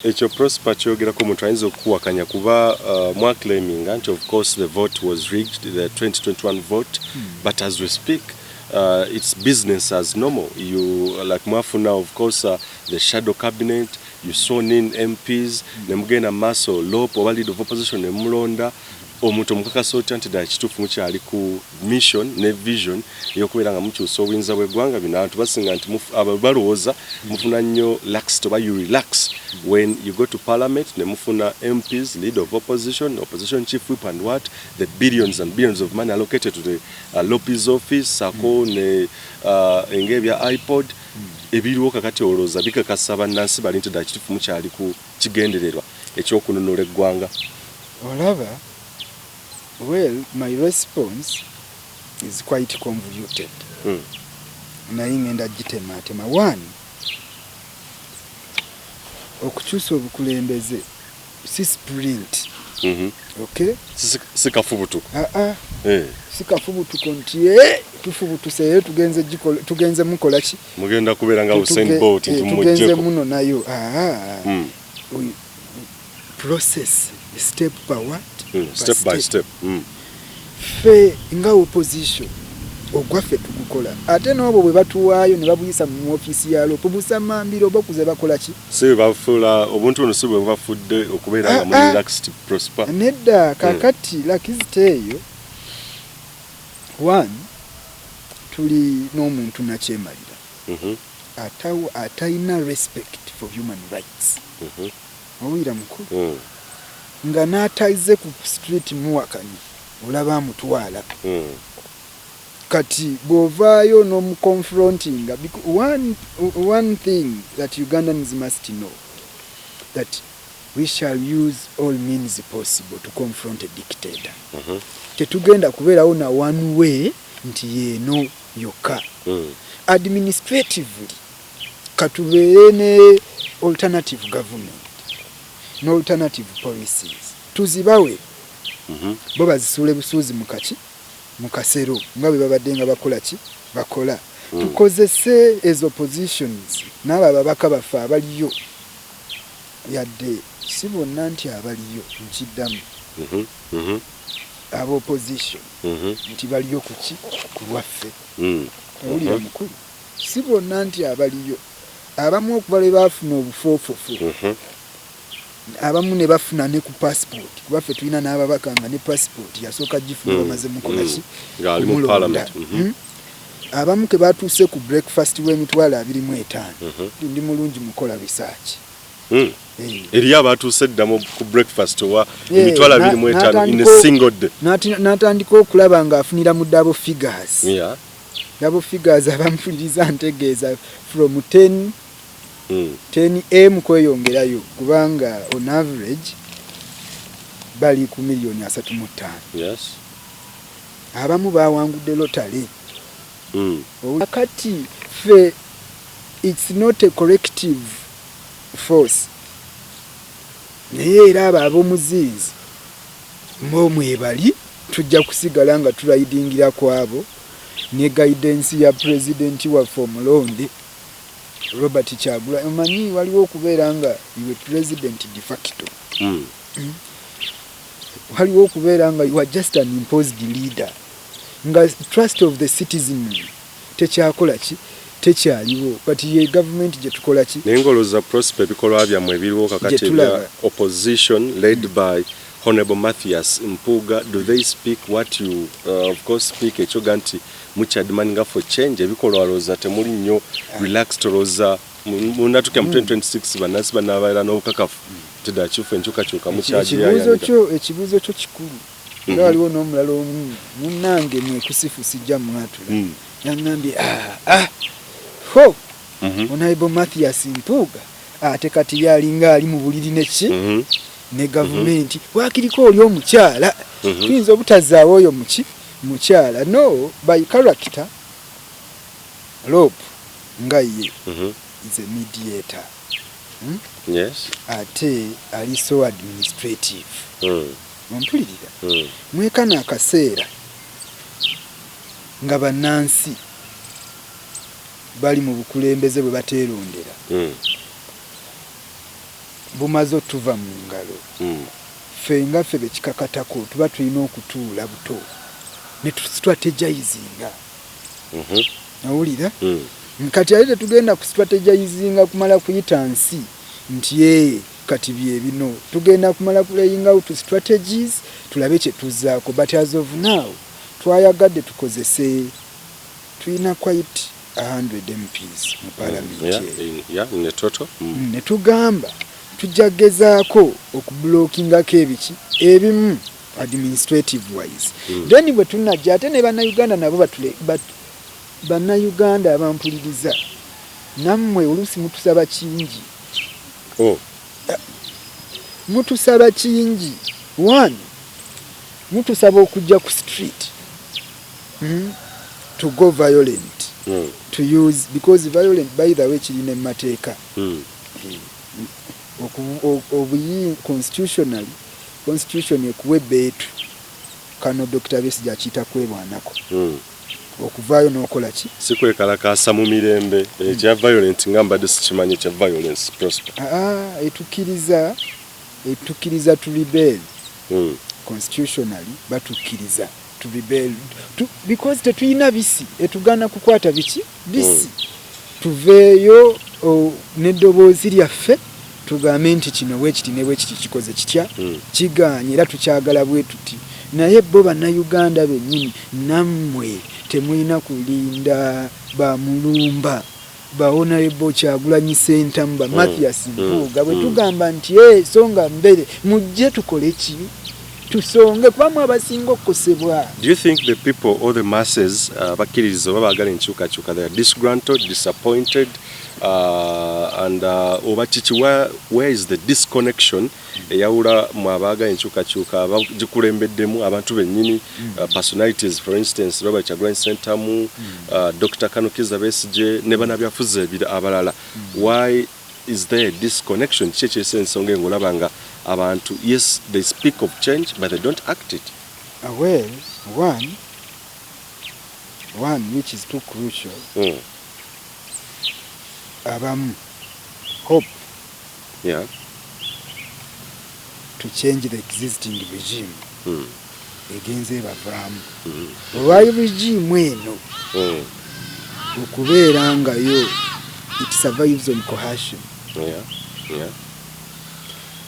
Ekyo Prosper kyogerako omuntu ayinza okuwakanya kuba mwa claiming and of course the vote was rigged, the 2021 vote, but as we speak it's business as normal. You like mwafuna of course the shadow cabinet, you sworn in MPs, nemugenda maso lopo oba leader of opposition nemulonda omuntu omukakasa otya nti ddala kituufu mukyali ku mission ne vision y'okubeera nga mukyusa obuyinza bw'eggwanga bino abantu basinga nti balowooza mufuna nnyo lax oba you relax when you go to parliament ne mufuna MPs, leader of opposition, opposition chief whip and what the billions and billions of money allocated to the Lopez office sako ne engebya iPod ebiriwo kakati olowooza bikakasa bannansi bali nti ddala kituufu mukyali ku kigendererwa ekyokununula eggwanga. Olaba, well, my response is quite convoluted. Naye ngenda gitematema. One, okukyusa obukulembeze si sprint. Okay? Sikafubutu. Sikafubutu nti tufubutuse tugenze mukola ki? Mugenda kubeera nga Usain Bolt tugenze muno nayo. Process step by what? Step by step. Fe nga opposition ogwaffe tugukola ate n'obwo bwe batuwaayo ne babuyisa mu office ya Lopo busamambiro bakuze bakola ki? Si bafula obuntu ono si bwe bafudde okubeera nga muri relaxed Prosper. Nedda kakati lakizite eyo one tuli n'omuntu nakyemalira atayina respect for human rights. Owulira mukulu nga n'ataize ku street muwakanya olaba amutwala kati bw'ovaayo n'omuconfrontinga. One thing that Ugandans must know that we shall use all means possible to confront a dictator. Tetugenda kubeerawo na one way nti yeeno yokka. Administratively katubeere ne alternative government no alternative policies tuzibawe bo bazisuule busuuzi mu kasero nga bwe babadde nga bakola ki bakola tukozese as oppositions n'abo ababaka baffe abaliyo yadde si bonna nti abaliyo nkiddamu aba opposition nti baliyo kuki ku lwaffe owulira mukulu si bonna nti abaliyo abamu okuba lwe baafuna obufoofofu abamu ne bafuna ne ku passport kubaffe tulina n'ababaka nga ne passport yasooka gifuna bamaze mukola ki ng'ali mu parliament. Abamu ke batuuse ku breakfast w'emitwalo 25 ndi mulungi mukola research eriyo abatuuse ddamu ku breakfast owa emitwalo 25 in a single day n'atandika okulaba ng'afunira mu double figures. Double figures abampuliriza ntegeeza from 10M kweyongerayo kubanga on average bali ku milioni 35. Yes. Abamu bawangudde lotale. Akati fe it's not a corrective force. Naye era ab'omuzinzi mwebali tujja kusigala nga tulaidingira kwabo ne guidance ya president waffe omulonde Robert Kyagulanyi. Omanyi waliwo okubeera nga iwe president de facto. Waliwo okubeera nga you are just an imposed leader. Nga trust of the citizenry tekyakola ki tekyaliwo kati ye government gye tukola ki nengoloza Prosper ebikolwa byammwe ebiriwo kakati ebya opposition led by Honorable Mathias Mpuga. Do they speak what you of course speak ekyoga nti mukyadmanninga for change ebikolwa loza temuli nnyo relaxed loza munatuka mu 2026 bannansi banaabaera n'obukakafu teda kifu enkyukakyuka mukyagirayanira. Ekibuuzo kyo kikulu era waliwo n'omulala omu munnange mwekusifu sijja mwatula yaŋŋambye Honorable Mathias Mpuga ate kati yalinga ali mu buliri neki ne gavumenti wakiriko oli omukyala tuyinza obutazaawo oyo mukyala no by character Lopo nga ye is a mediator. Yes. Ate ali so administrative. Ompulirira mwekana akaseera nga bannansi bali mu bukulembeze bwe bateerondera bumaze otuva mu ngalo ffe nga ffe bekikakatako tuba tulina okutuula buto ne tustrategizinga awulira kati ate tetugenda ku strategizinga kumala kuyita nsi nti kati bye bino tugenda kumala kulayinga out strategies tulabe kye tuzaako but as of now twayagadde tukozese tulina quite 100 MPs mu parliament ne total ne tugamba tujja gezaako okublokingako ebiki ebimu administrative wise then bwe tunajja ate ne bannayuganda nabo bannayuganda abampuliriza nammwe oluusi mutusaba kingi mutusaba kingi one mutusaba okujja ku street to go violent to use because violent by the way kirina emateeka obuyi constitution ekuwe beetu kano Dr. Besigye akiyita kwebwanako okuvaayo n'okola ki sikwekalakasa mu mirembe ekya violent nga mbadde sikimanyi ekya violence prosper etukkiriza to rebel constitutionally batukkiriza to rebel because tetuyina bisi etugana kukwata biki bisi tuveeyo n'eddoboozi lyaffe tugambe nti kino bwekiti ne bwekiti kikoze kitya kiganye era tukyagala bwe tuti naye bo bannayuganda bennyini nammwe temulina kulinda bamulumba bahonorable Kyagulanyi Ssentamu ba Mathias Mpuuga bwe tugamba nti songa mbere mujje tukole ki tusonge kubamu abasinga okukosebwa. Do you think the people or the masses bakkiriza oba baagala enkyukakyuka they are disgruntled, disappointed and oba kiki where is the disconnection eyawula mu abaagala enkyukakyuka abagikulembeddemu abantu bennyini personalities for instance Robert Kyagulanyi Ssentamu Dr. Kanukiza Besigye ne bannabyafuzi abalala why is there a disconnection kiki ekyesa ensonga eng'olaba nga abantu yes they speak of change but they don't act it? Well, one which is too crucial hope to change the existing regime egenze bavaamu olwayo regime eno okubeera ngayo it survives on coercion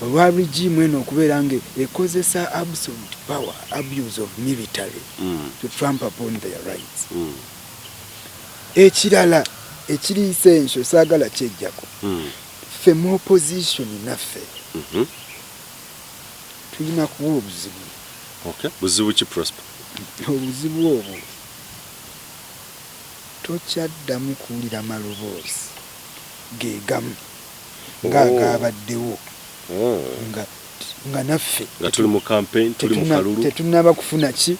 olwa regime eno okubeera nga ekozesa absolute power abuse of military to tramp upon their rights ekirala ekiri essential saagala kyejjako ffe mu opposition naffe tulina kuwa obuzibu buzibu ki Prosper? Obuzibu obwo tokyaddamu kuwulira maloboozi geegamu ng'agaabaddewo nga naffe nga tuli mu campaign tuli mu kalulu tetunaba kufuna ki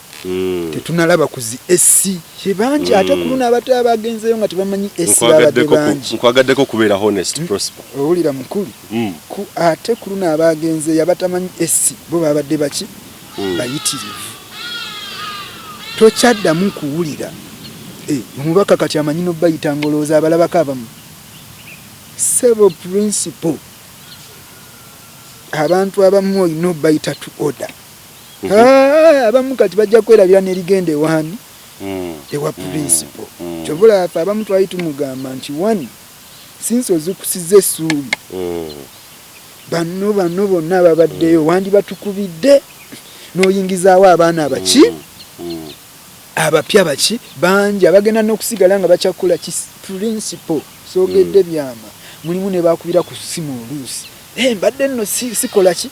tetunalaba kuzi esi bangi ate kuluna abato abagenzeyo nga tebamanyi esi abadde bangi nkwagaddeko kubeera honest Prosper owulira mukulu ate kuluna abagenzeyo abatamanyi esi bo babadde baki bayitirivu tokyaddamu kuwulira omubaka kati amanyi nobayita ngolooza abalabako abamu several principle abantu abamu olina obayita to order abamu kati bajja kwerabira nerigenda ewani ewa principle kyobula afe abamu twali tumugamba nti wani sinsi ozikusiza essuubi banno bonna ababaddeyo wandi batukubidde n'oyingizaawo abaana abaki abapya baki bangi abagenda n'okusigala nga bakyakola ki principle soogedde byama mulimu ne bakubira ku simu oluusi mbadde nno sikola ki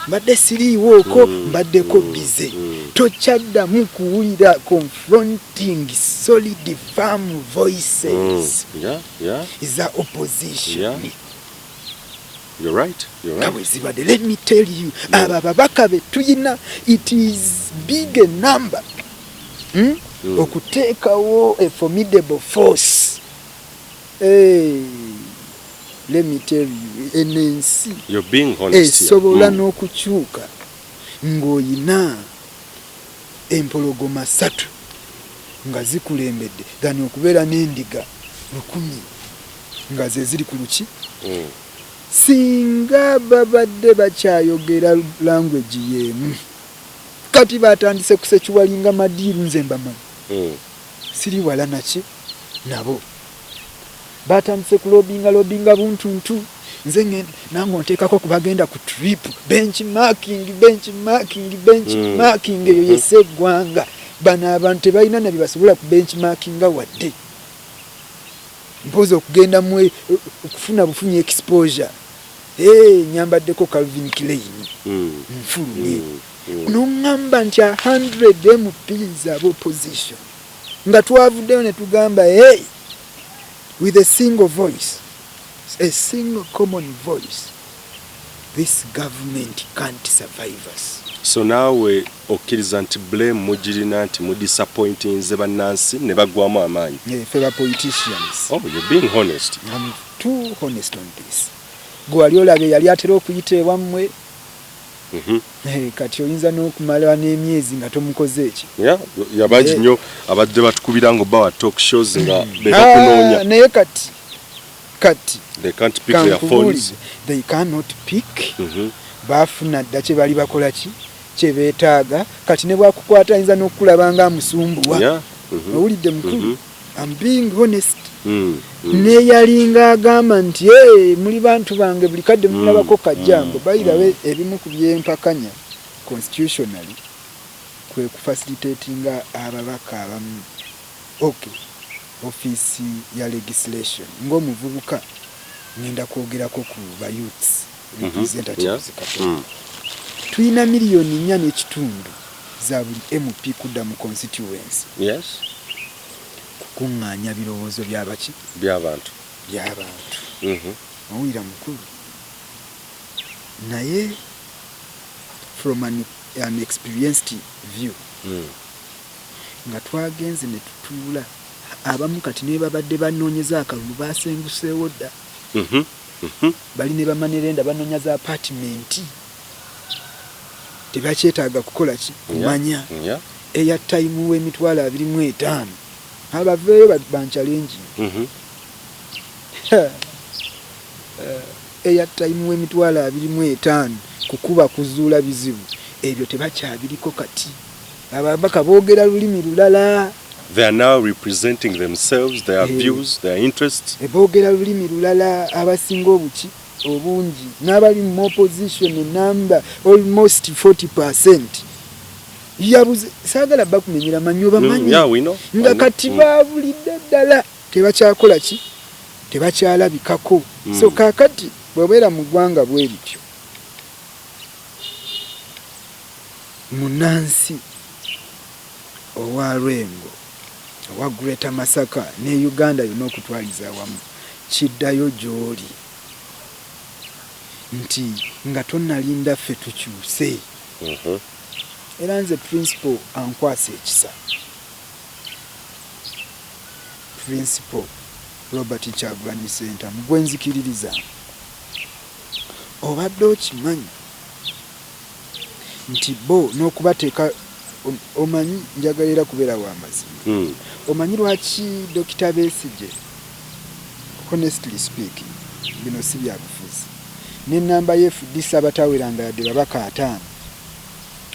mbadde siriiwooko mbaddeko bize tokyaddamu kuwulira confronting solid firm voices is the opposition. You're right. Let me tell you, ababaka betuyina it is big a number okuteekawo a formidable force. Let me tell you, enensi you're being honest esobola n'okukyuka ng'oyina empologoma 3 nga zikulembedde than okubeera n'endiga 100 nga ze ziri ku luki singa babadde bakyayogera language y'emu kati batandise kusekiwalinga madiiru nze mbamanyi siri wala naki nabo batandise kulobinga buntuntu nze nange onteekako kubagenda ku trip benchmarking eyo yese eggwanga bano abantu tebalina nabye basobola ku benchmarkinga wadde mpoza okugenda mu okufuna bufunyi exposure nyambaddeko Calvin Klein nfulumye noŋŋamba nti 100 MPs of opposition nga twavuddeyo ne tugamba with a single voice, a single common voice, this government can't survive us. So naawe okkiriza nti blame mugirina nti mu disappointinze bannansi ne bagwamu amaanyi. Feba politicians. Oh, you're being honest. I'm too honest on this. Gwe wali olabe yali atera okuyita ewammwe. Kati oyinza n'okumala n'emyezi nga tomukoze eki. Yabangi nnyo abadde batukubira ngo bawa talk shows nga betakunoonya. Naye kati they can't pick their phones. They cannot pick. Bafuna dda kye bali bakola ki kye beetaaga kati ne bwakukwata ayinza n'okulaba nga amusumbuwa. Owulidde mukulu. I'm being honest. Neyalinga agamba nti muli bantu bange buli kadde mulabako kajjango bayirabe ebimu ku byempakanya constitutionally kwe kufacilitatinga ababaka abamu office ya legislation ng'omuvubuka ngenda kwogerako ku ba youths representatives tuyina miliyoni 4.5 za buli MP kudda mu constituency. Yes. Kuŋŋaanya birowoozo by'abantu owulira mukulu naye from an experienced view nga twagenze ne tutuula abamu kati ne babadde banoonyeza akalulu basenguseewo dda bali ne bamanerenda banoonya za apartment tebakyetaaga kukola ki kumanya airtime w'emitwalo 25 abaveeyo banchallenge airtime w'emitwalo 25 kukuba kuzuula bizibu ebyo tebakyabiriko kati ababaka boogera lulimi lulala. They are now representing themselves, their views, their interests. Boogera lulimi lulala abasinga obungi n'abali mu opposition number almost 40%. Yabuze saagala bakumenyera manyoba manyi nga kati baabulidde ddala tebakyakola ki tebakyalabikako. So kaakati bw'obeera mu ggwanga bwe lityo munansi owa Lwengo owa Greater Masaka ne Uganda yonna okutwaliza awamu kiddayo gy'oli nti nga tonnalinda ffe tukyuse. Era nze principal ankwasa ekisa. Principal Robert Kyagulanyi Center mugwenzikiririza obadde okimanyi nti bo n'okubateeka omanyi njagalira kubeera w'amazima. Omanyi lwaki Dr. Besigye honestly speaking bino si byabufuzi n'ennamba y'FDC abataweranga yadde babaka 5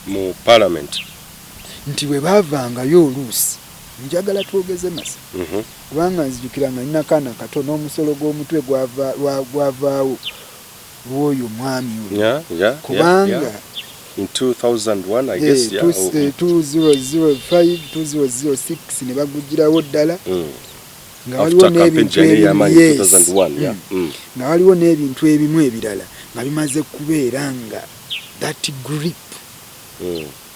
mu parliament nti bwe bavangayo oluusi njagala twogeze masa kubanga nzijukira nga nina kaana kato n'omusolo gw'omutwe gwavaawo lw'oyo mwami oyo kubanga in 2001 I guess 2005 2006 ne bagugirawo ddala nga waliwo n'ebintu ebimu ebirala nga bimaze kubeera nga that grip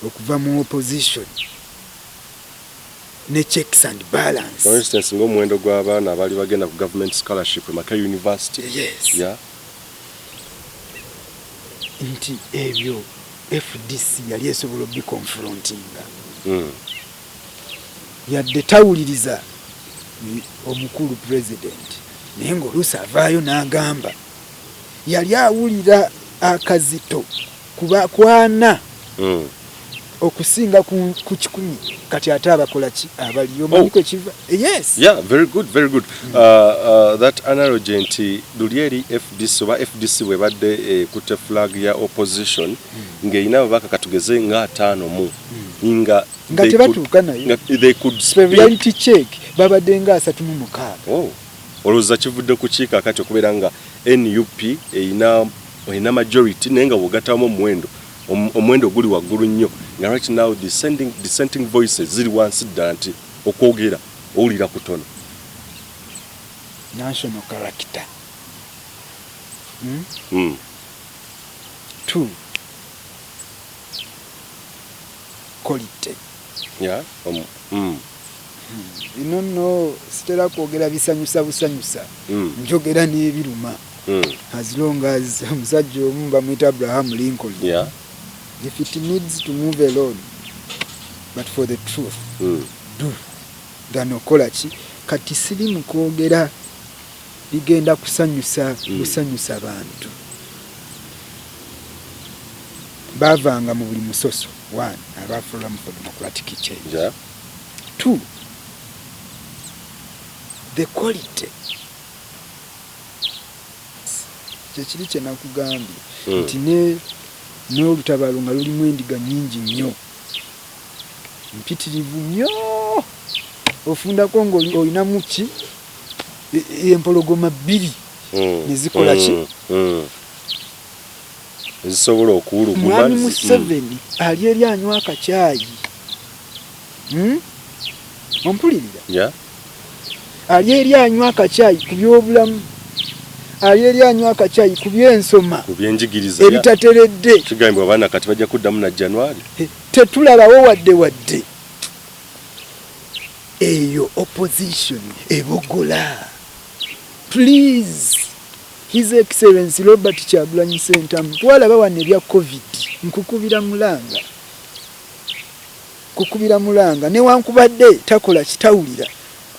okuva mu opposition ne checks and balance. For instance ng'omuwendo gw'abaana abali bagenda ku government scholarship e Makerere University. Nti ebyo FDC yali esobola obiconfrontinga yadde tawuliriza omukulu president naye ng'oluusi avaayo n'agamba yali awulira akazito kwana okusinga ku 10 kati ate abakola ki abaliyo maniko kiva yes yeah very good that analogy nti dulieri FDC oba FDC webadde kute flag ya opposition ng'erina ababaka katugeze nga 5 mu nga tebatuuka nayo they could reality check babadde nga 36 olowooza kivudde ku kiika kati okubeera nga NUP erina majority naye nga bw'ogattamu omwendo guli waggulu nnyo nga right now dissenting voices ziri wansi ddala nti okwogera owulira kutono national character 2 quality yeah no sitera kwogera bisanyusa busanyusa njogera n'ebiruma as long as omusajja omu bamuyita Abraham Lincoln if it needs to move alone but for the truth do than okola ki kati siri mu kwogera bigenda kusanyusa abantu bavanga mu buli musoso 1 aba Forum for Democratic Change 2 the quality kyekiri kye nakugambye nti n'olutabaalo nga lulimu endiga nnyingi nnyo mpitirivu nnyo ofundako ng'olinamu ki empologoma 2 nezikola ki ezisobola okuwuluguma mwami Museveni ali eri anywa akacaayi ompulirira ali eri anywa akacaayi ku byobulamu ali eri anywa akacaayi ku byensoma ku byenjigiriza ebitateredde kigambibwa abaana kati bajja kuddamu na January tetulabawo wadde eyo opposition ebogola please His Excellency Robert Kyagulanyi Ssentamu twalaba wano ebya COVID nkukubira mulanga newankubadde takola kitawulira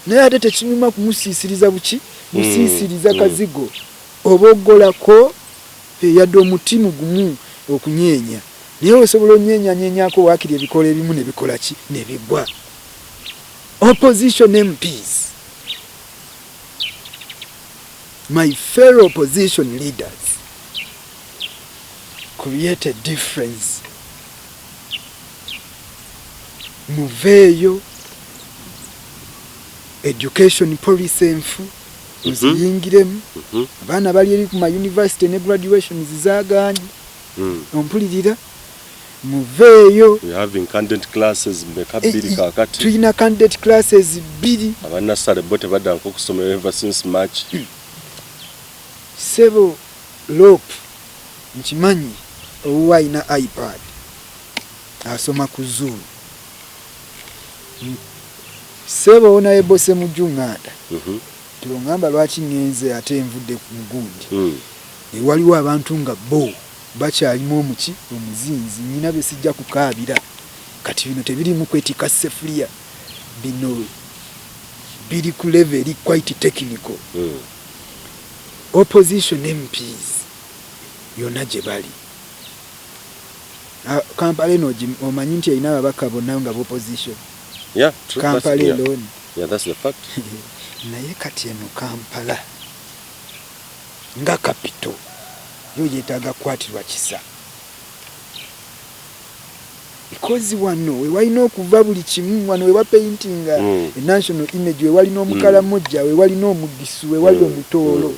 naye ate tekinyuma kumusiisiriza buki musiisiriza kazigo obogolako yadde omutima gumu okunyeenya naye osobola onnyenyanyenyako waakiri ebikola ebimu ne bikola ki ne bigwa opposition MPs my fellow opposition leaders create a difference muveeyo education policy enfu muziyingiremu abaana bali eri ku ma university ne graduations zaaganye ompulirira muveeyo tulina candidate classes 2 abanassale bo tebaddanko okusomera ever since March sebo lope nkimanyi owa alina iPad asoma ku Zoom sebo ona ebose mu Junganda tulongamba lwaki ngenze ate envudde ku mugundi waliwo abantu nga bo bakyalimu omuki omuzinzi nyina bye sijja kukaabira kati bino tebirimu kwetika sefulia bino biri ku level quite technical opposition MPs yona gye bali Kampala eno omanyi nti erina ababaka bonna nga opposition Kampala alone that's the fact naye kati eno Kampala nga capital yo yetaaga kwatirwa kisa because wano we walina okuva buli kimu wano we wa painting a national image we walina omukala mojja we walina omugisu we wali omutoolo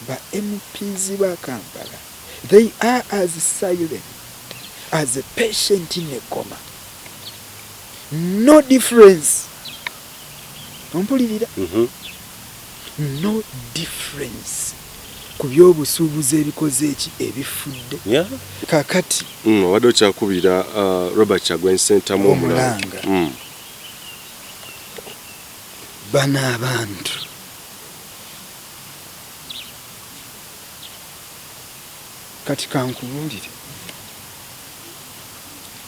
ba MPs ba Kampala they are as silent as a patient in a coma no difference ompulirira no difference ku byobusuubuzi ebikoze eki ebifudde kakati wadde okyakubira Robert Kyagulanyi Ssentamu omulanga bana abantu kati kankubuulire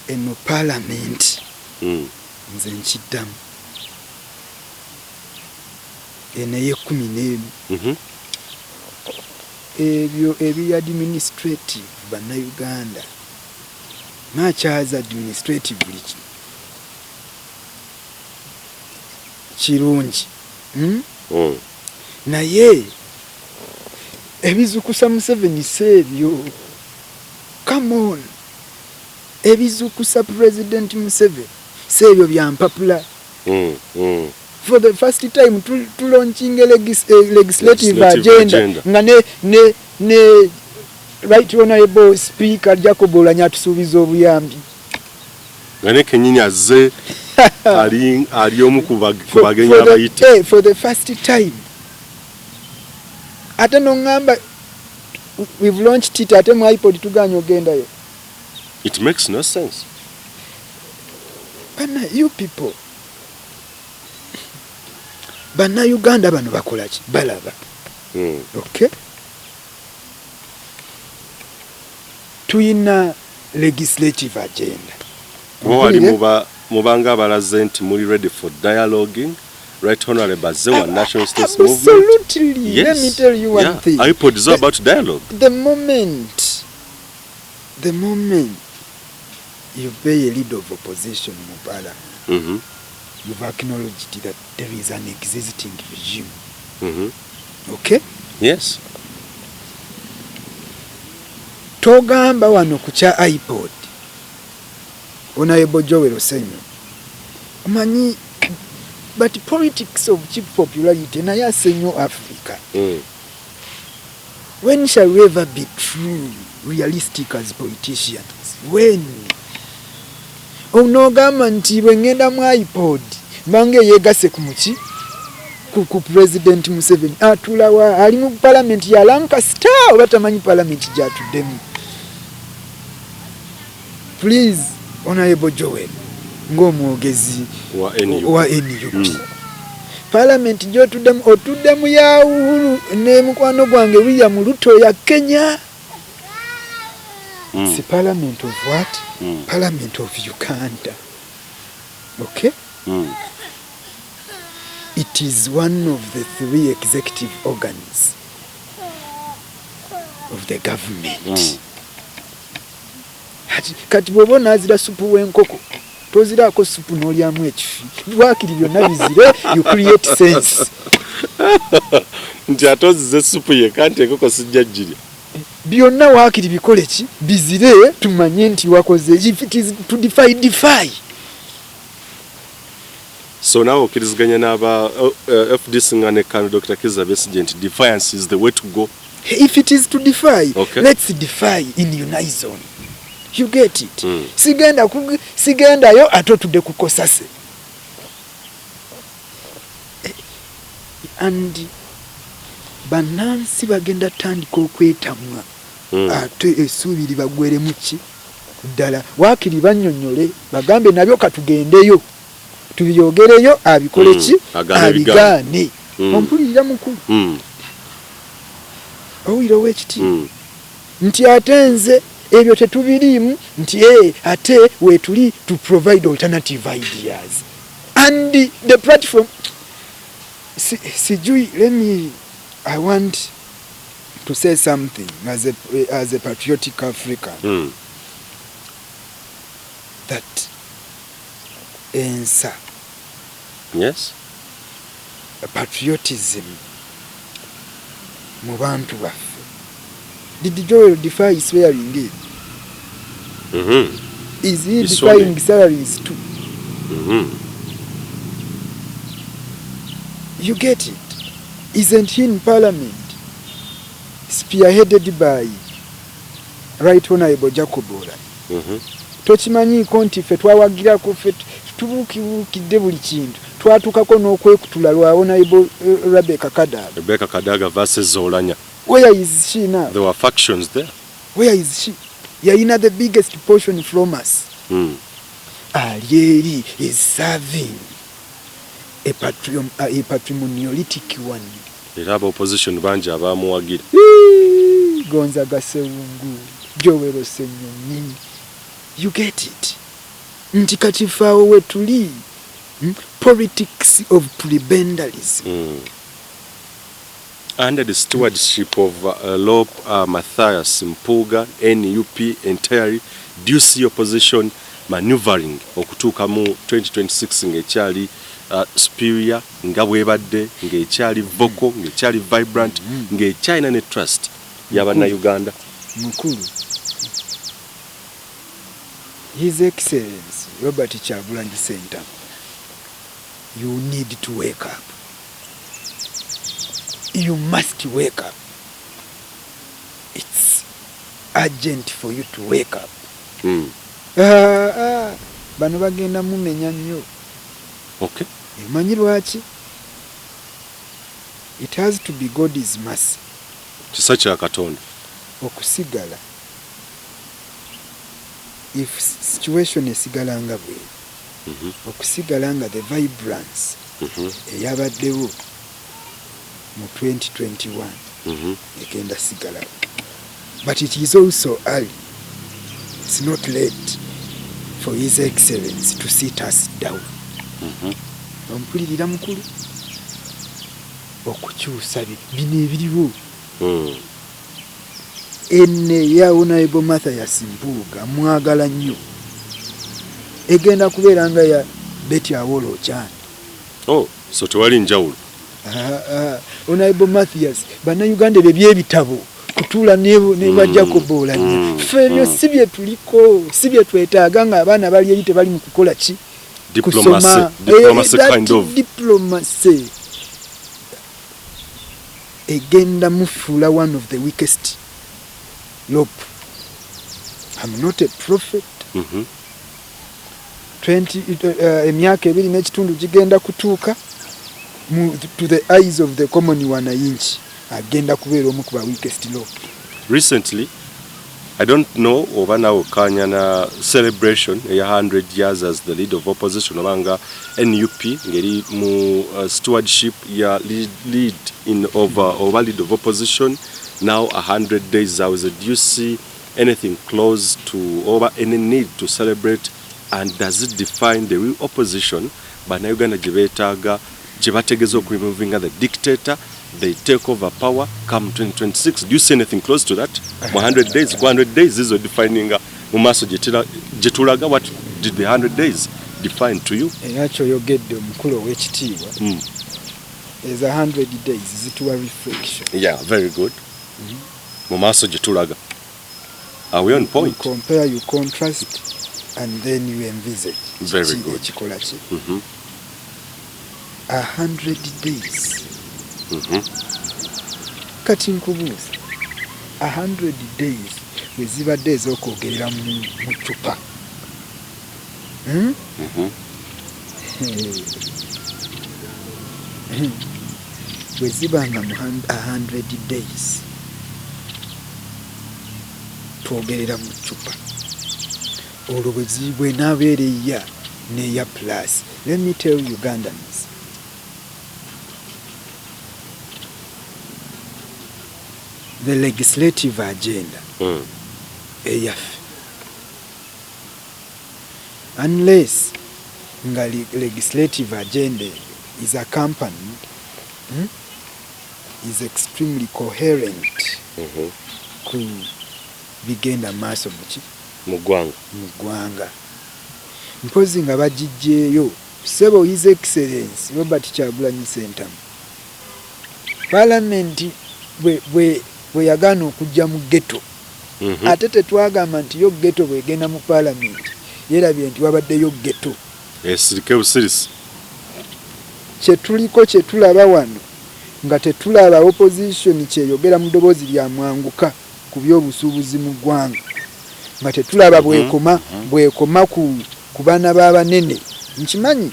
eno parliament nze nkiddamu eno eye-11 ebyo ebi administrative bannayuganda nakyaza administratively kirungi naye ebizukusa Museveni seebyo. Come on, ebizukusa President Museveni seebyo byampapula. For the first time to launching a legislative agenda nga ne Right Honorable Speaker Jacob Oulanyah atusuubiza obuyambi nga ne kenyini azze ali omu ku bagenyi abayite for the first time. Ate n'oŋŋamba we've launched it ate mu iPod tuganya ogendayo. It makes no sense. Bana you people Bannayuganda bano bakola ki? Balaba. Okay? Tuyina legislative agenda. Wali mubanga abalaze nti muri ready for dialoguing. Right Honorable Bazewa National States Movement. Absolutely. Yes. Let me tell you one thing. iPod is all about dialogue. The moment you pay a lead of opposition in Parliament, you've acknowledged that there is an existing regime. Okay? Yes. Togamba wano kucha iPod. Honorable Joel Osenyo. Mani, but politics of cheap popularity na ya Senyo Africa. When shall we ever be true, realistic as politicians? When? Onogamba nti bwengenda mu iPod mange yegase kumuki ku President Museveni atulawa ali mu parliament ya Lancaster obatamanyi parliament gyatuddemu. Please Honorable Joel ng'omwogezi wa NUP parliament gyotuddemu otuddemu ya Uhuru ne mukwano gwange William Ruto ya Kenya. Si parliament of what? Parliament of Uganda. Okay? It is one of the 3 executive organs of the government. Kati bwoba nazira supu w'enkoko toziraako supu n'olyamu ekifi waakiri byonna bizire you create sense. Nti atozize supu ye kanti enkoko sijja ggirya. Byonna waakiri bikole ki bizire tumanye nti wakoze. If it is to defy. So now okkiriziganya n'aba FDC nga ne Kano Dr. Kizza Besigye nti defiance is the way to go. If it is to defy, okay, let's defy in unison. You get it? Sigenda yo atotudde kukosase. And bannansi bagenda tandika okwetamwa ate essuubi bagweremu ki ddala waakiri bannyonnyole bagambe nabyo katugendeyo tubiyogereyo abikole ki abigaane. Ompulirira mukulu owulira ow'ekiti nti ate nze ebyo tetubiriimu nti ate weetuli to provide alternative ideas and the platform sijui I want to say something as a patriotic African that ensa yes patriotism mu bantu baffe. Did Joel defy swearing in? Is he defying salaries too? You get it? Isn't he in parliament spearheaded by Right Honorable Jacob Oulanyah? Tokimanyiiko nti ffe twawagirako ffe tubuukibuukidde buli kintu twatukako n'okwekutula lwa Honorable Rebecca Kadaga versus Oulanyah. Where is she now? There were factions there. Where is she? Yayina the biggest portion from us. Alieri is serving a patrimonialistic one. Era opposition bangi abamuwagira. Gonzaga Sewungu, Joel Osenyo. You get it? Nti kati faawo wetuli politics of prebendalism. Under the stewardship of Lop Matthias Mpuga, NUP entirely, do you see opposition maneuvering okutuuka mu 2026 ng'ekyali superior nga bwebadde ng'ekyali vocal ng'ekyali vibrant ng'ekyalina ne trust y'Abannayuganda? Mukulu, His Excellency Robert Kyagulanyi Ssentamu, you need to wake up. You must wake up. It's urgent for you to wake up. Bano bagenda mumenya nnyo. Okay. Emanyi lwaki? It has to be God's mercy. Kisa kya Katonda. Okusigala. If situation esigala nga bwe. Okusigala nga the vibrance eyabaddewo mu 2021 egenda sigala. But it is also early. It's not late for His Excellency to sit us down. Ompulirira mukulu okukyusa bino ebiriwo. Enne ya Honorable Matthias Mpuga mwagala nnyo egenda kubeera nga ya Betty Awolo Okyana. Oh, so tewali njawulo. Honorable Matthias bannayuganda ebyebitabo kutuula ne Jacob Oulanyah. Ffe ebyo si bye tuliko, si bye twetaaga ng'abaana bali eri tebali mu kukola ki? Kusoma. Diplomacy kind of. Diplomacy. Egenda mufuula one of the weakest loop. I'm not a prophet. Emyaka 2 n'ekitundu gigenda kutuuka to the eyes of the common wananchi agenda kubeera omu ku ba weakest loop. Recently, I don't know oba nawe kanyana celebration ya 100 years as the lead of opposition obanga NUP ngeri mu stewardship ya lead in over lead of opposition now 100 days. Do you see anything close to over any need to celebrate, and does it define the real opposition bannayuganda gye beetaaga gye bategeeza okuremovinga the dictator, they take over power come 2026? Do you see anything close to that? 100 days, 100 days is defining mu maaso gye tulaga. What did the 100 days define to you? Era kyoyogedde omukulu ow'ekitiibwa. As 100 days zituwa reflection. Yeah, very good. Mu maaso gye tulaga. Are we on point? You compare, you contrast, and then you envisage. Very good. 100 days. Kati nkubuuza 100 days bwe zibadde ez'okwogerera mu ccupa. Bwe zibanga mu 100 days twogerera mu ccupa, olwo bwe naabeera eya neya plus. Let me tell Ugandans, the legislative agenda eyaffe, unless nga legislative agenda is accompanied, is extremely coherent ku bigenda maaso mu ggwanga. Mpozi nga bagijjeeyo ssebo His Excellency Robert Kyagulanyi Ssentamu, Parliament bwe yagaana okujja mu ghetto, ate tetwagamba nti yo ghetto bwegenda mu Parliament yerabye nti wabaddeyo ghetto. Esirike busirisi. Kyetuliko kyetulaba wano nga tetulaba opposition kyeyogera mu ddoboozi lya mwanguka ku by'obusuubuzi mu ggwanga, nga tetulaba bwekoma ku baana b'abanene. Nkimanyi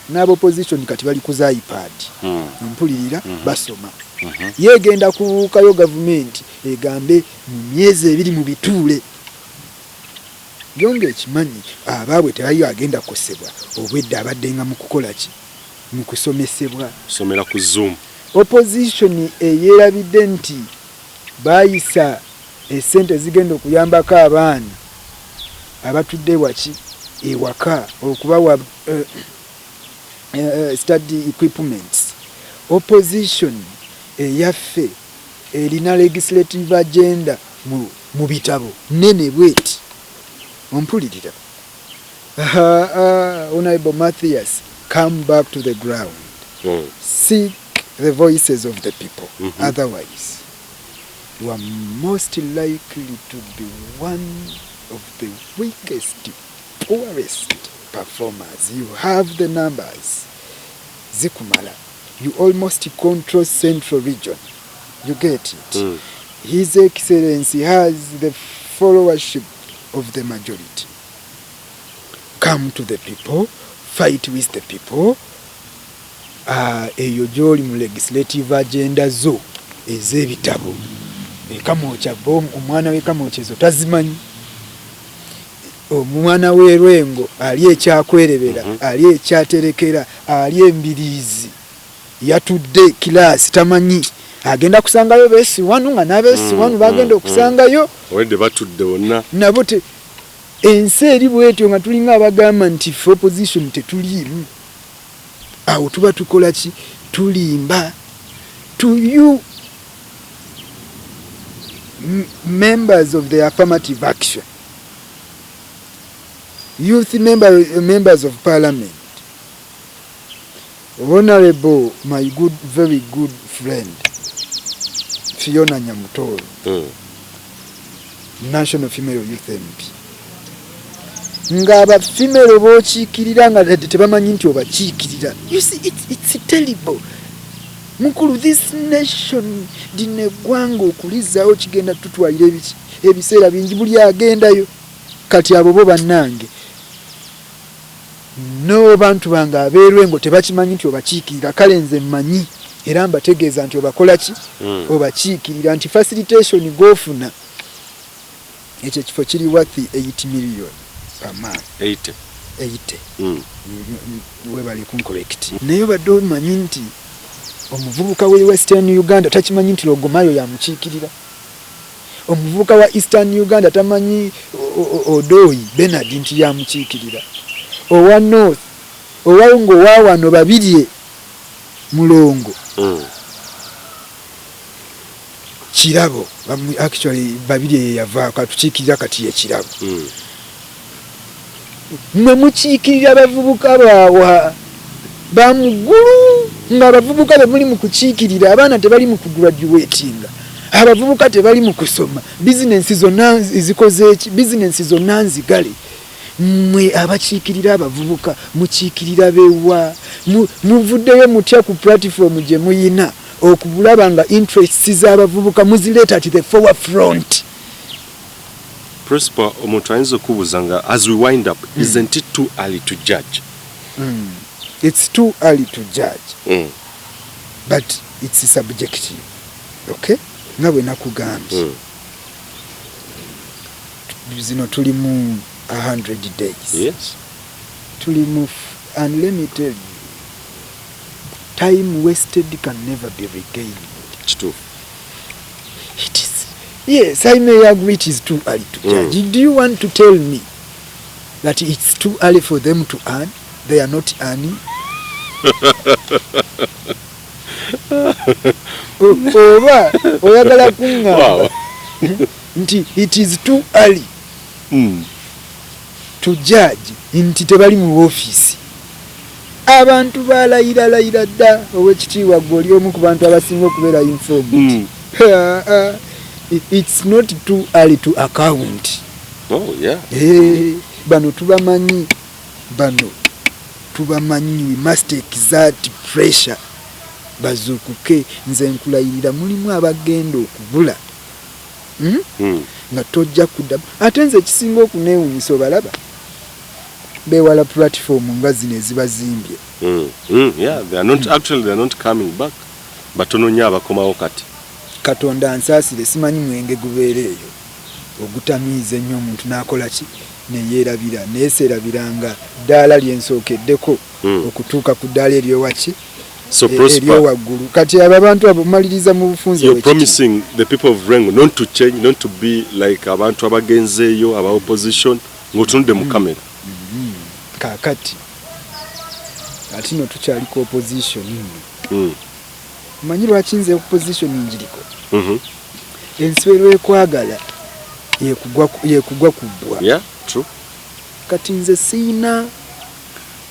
n'aba opposition kati bali ku za iPad, mpulirira basoma. Yegenda kubuukayo gavumenti egambe mu myezi 2 mu bituule. Byonge ekimanyi abaabwe tebayo agenda kosebwa obwedde abaddenga mu kukola ki? Mu kusomesebwa. Somera ku Zoom. Opposition eyerabidde nti bayisa esente zigenda okuyambako abaana abatudde waki ewaka okubawa study equipments. Opposition eyaffe erina legislative agenda mu bitabo nene bweti ompulirira. Honorable Matthias, come back to the ground. Seek the voices of the people. Otherwise, you are most likely to be one of the weakest, poorest performers. You have the numbers. Zikumala, you almost control Central Region. You get it? His Excellency has the followership of the majority. Come to the people, fight with the people. Eyo gy'oli mu legislative agenda zo ez'ebitabo. Ekamwokya omwana w'ekamwokyezo tazimanyi. Omwana w'erwengo ali ekyakwerebera, ali ekyaterekera, ali embiriizi. Yatudde kilaasi tamanyi. Agenda kusangayo beesi wanu nga n'abeesi wanu bagenda okusangayo. Owedde batudde wonna. Nabo ensi eri bwetyo nga tulinga abagamba nti for opposition tetuliimu. Awo tuba tukola ki? Tulimba. To you members of the affirmative action, youth members of parliament, honorable, my good, very good friend Fiona Nyamutoro, National Female Youth MP. Nga aba female bokiikirira nga tebamanyi nti obakiikirira. You see, it's terrible. Mukulu, this nation dine gwanga okulizaawo kigenda tutwalira ebiseera bingi buli agendayo. Kati abo bo bannange no bantu bange abeerwengo tebakimanyi nti obakiikirira. Kale nze mmanyi era mbategeeza nti obakola ki? Obakiikirira nti facilitation gofuna ekyo kifo kiri worth 8 million per month. 80. Webali kuncorrect. Naye badde omanyi nti omuvubuka we Western Uganda takimanyi nti Logomayo yamukiikirira. Omuvubuka wa Eastern Uganda tamanyi Odoi Bernard nti yamukiikirira. Owa North, owawungo wawano babirye Mulongo. Kirabo, actually babirye yava katukiikirira kati ye Kirabo. Mwe mukiikirira abavubuka bawa bamugulu nga abavubuka be muli mu kukiikirira abaana tebali mu kugraduatinga. Abavubuka tebali mu kusoma. Business zonna zikoze eki? Business zonna nzigale. Mwe abakiikirira abavubuka mukiikirira bewa? Muvuddeyo mutya ku platform gye muyina okubulaba nga interests z'abavubuka muzireeta at the forefront. Prosper, omuntu ayinza okubuuza nga as we wind up, isn't it too early to judge? It's too early to judge. But it's subjective. Okay? Nga bwe nakugambye. Zino tuli mu 100 days. Yes. Tuli mu and let me tell you, time wasted can never be regained. It's true. It is. Yes, I may agree it is too early to judge. Do you want to tell me that it's too early for them to earn? They are not earning. Oba oyagala kuŋŋamba nti it is too early to judge nti tebali mu ofiisi. Abantu balayira dda ow'ekitiibwa gwe oli omu ku bantu abasinga okubeera informed. It's not too early to account. Oh, yeah. Bano tubamanyi. We must exert pressure. Bazukuke nze nkulayirira mulimu abagenda okubula. Nga tojja kuddamu. Ate nze ekisinga okuneewuunyisa obalaba. Bewala platform nga zino ezibazimbye. Yeah, they are not coming back. Batono nnyo abakomawo kati. Katonda ansaasire simanyi mwenge gubeera eyo ogutamiiza ennyo omuntu n'akola ki neyeerabira naye seerabiranga ddaala lyensookeddeko okutuuka ku ddaala eryowaki eryowaggulu. Kati abo abantu abo maliriza mu bufunze. You're promising the people of Rengo not to change, not to be like abantu abagenzeeyo aba opposition ng'otunudde mu kamera. Kaakati ati no tukyaliko opposition nno. manyi lwaki nze opposition njiriko enswero ekwagala yekugwa kubbwa. Yeah, true. Kati nze siina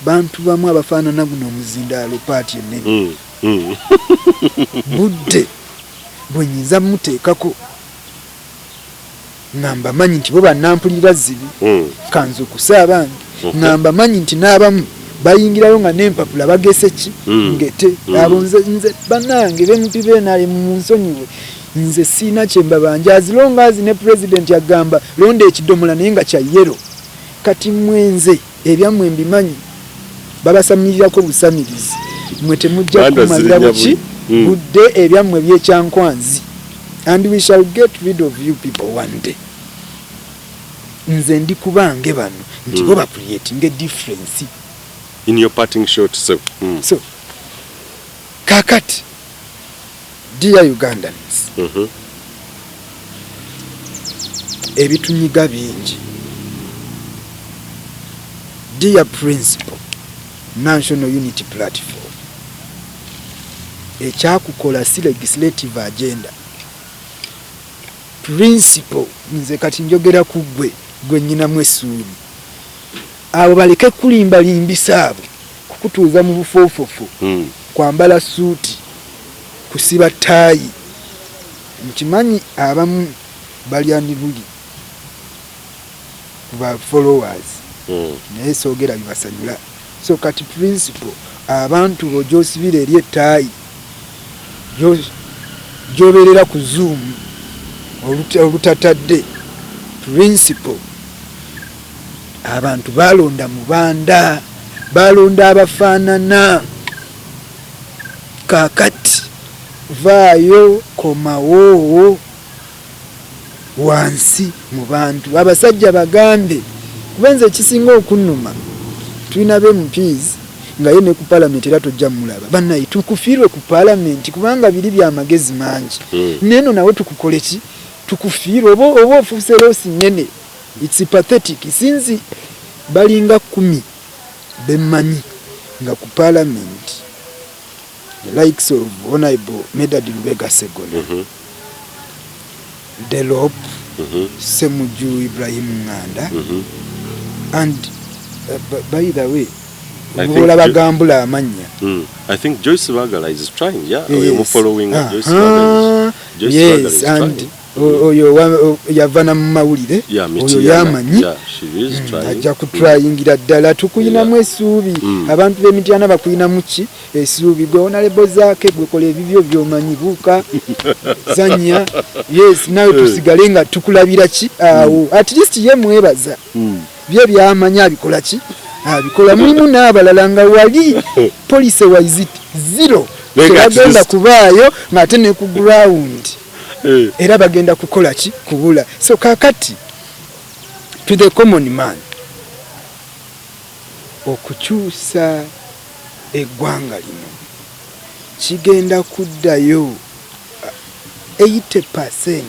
bantu bamu abafaanana guno omuzindaalo paati ennene budde bwe nnyinza muteekako ngamba manyi nti bo bannampulira zibi kanzukusa abange ngamba manyi nti n'abamu bayingirayo nga n'empapula bagese ki ngete abo nze bannange bempi beenale mu nsonyiwe nze siina kye mbabanja as long as ne president yagamba londa ekidomola naye nga kya yero kati mwenze ebyammwe mbimanyi babasamirirako busamirizi mwe temujja kumalira buki budde ebyammwe byekyankwanzi and we shall get rid of you people one day. Nze ndi kubange bano nti bo creating a difference in your parting shot. So kakati dear Ugandans, ebitunyiga bingi. Dear principal National Unity Platform, ekyakukola si legislative agenda. Principal nze kati njogera ku gwe nnyinamu essuubi. Abo baleke kulimba limbisa abo kukutuuza mu bufoofofu kwambala suuti kusiba ttaayi. Nkimanyi abamu balyani buli kuba followers naye soogera bibasanyula. So kati principal abantu bo gyosibira eri ettaayi gyobeerera ku Zoom olutatadde. Principal abantu balonda mu banda balonda abafaanana. Kakati vaayo komawo wansi mu bantu abasajja bagambe kubenze ekisinga okunnuma tulina MPs nga ye ne ku parliament era tojja mulaba bannaye tukufiirwe ku parliament kubanga biri byamagezi mangi neno nawe tukukole ki tukufiirwe oba ofuuse loosi nnene. It's pathetic sinzi balinga 10 bemmanyi nga ku parliament the likes of Honorable Medad Lubega Segona, Delop, Semuju Ibrahim Nganda, and by the way, I think Joyce Bagala is trying, yes. Following Joyce Bagala. Yes, and oyo yavana mu mawulire oyo yamanyi ajja kutryingira ddala tukuyinamu essuubi abantu b'emityana bakuyinamu ki essuubi gwe onalebo zaake gwekola ebibyo byomanyi buuka zanya yes nawe tusigale nga tukulabira ki awo at least ye mwebaza bye byamanya abikola ki abikola mulimu n'abalala nga wali police wise zero bagenda kubaayo ng'ate ne ku ground era bagenda kukola ki kubula. So kakati to the common man okukyusa eggwanga lino kigenda kuddayo 80%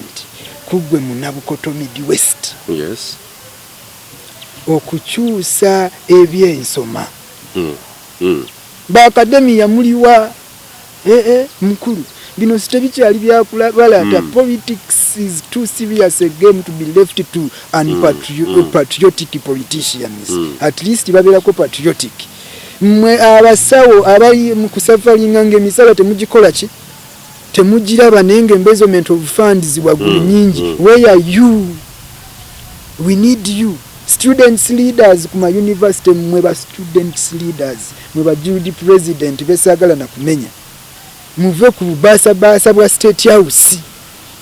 kugwe mu Nabukoto Midwest. Yes. Okukyusa ebyensoma bakademiya muliwa mukulu bino sitebikyali byakulabala. Politics is too serious a game to be left to patriotic politicians. At least babeerako patriotic. Mwe abasawo abali mu kusafaringa ng'emisala temugikola ki temugiraba nenge embezzlement of funds waggulu nyingi. Where are you? We need you. Students leaders kuma university mwe ba students leaders mwe ba Judy president besagala na kumenya muve ku basa bwa State House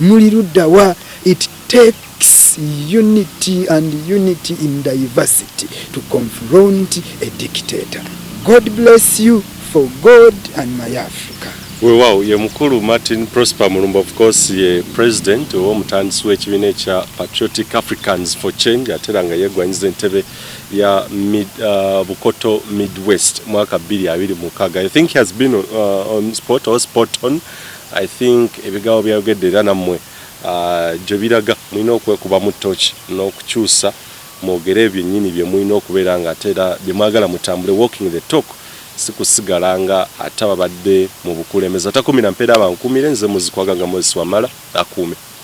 muli luddawa. It takes unity and unity in diversity to confront a dictator. God bless you for God and my Africa. Wow, ye mukulu Martin Prosper Mulumba, of course, ye president w'omutandisi w'ekibiina ekya Patriotic Africans for Change ateranga yegwanyiza entebe ya Bukoto Midwest mwaka 2026. I think he has been on spot on. I think ebigawo byayogedde era nammwe gye biraga mulina okwekuba mu toki n'okukyusa mwogere ebyo nnyini bye mulina okubeera nga ate era bye mwagala mutambule walking the talk sikusigalanga ate abadde mu bukulembeze atakumira mpera abankumire nze muzikwaga nga Moses Wamala akume